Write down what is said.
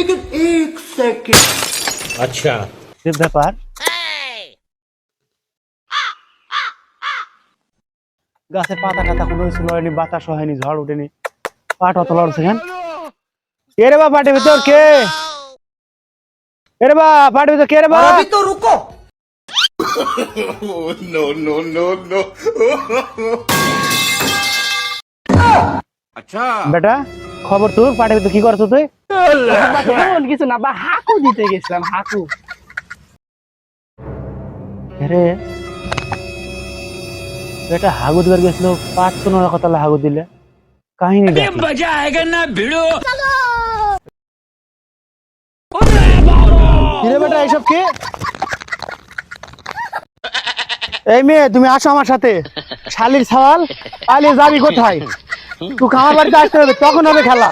लेकिन एक सेकंड। अच्छा ব্যাপার গাছের পাতা টাতা কোনো কিছু লয়নি, বাতাস হয়নি, ঝড় উঠেনি, পাট অত লড়ছে কেন? কে রে বা পাটের ভিতর কে? কে রে বা পাটের ভিতর কে রে বা? और अभी तो रुको। नो नो नो नो अच्छा বেটা খবর তোর, পাটের ভিতর কি করছো তুই? তেমন কিছু না, বা হাঁকু দিতে গেছিলাম, হাঁকু। রে বেটা হাগু দিবার গেছিল, পাট তো নড়া কথা হাগু দিলে কাহিনী দেখি। मजा आएगा ना भिड़ो। কিরে বেটা এইসব কি? এই মেয়ে তুমি আসো আমার সাথে। শালির সওয়াল পালিয়ে যাবি কোথায়? তুই আমার বাড়িতে আসতে হবে, তখন হবে খেলা।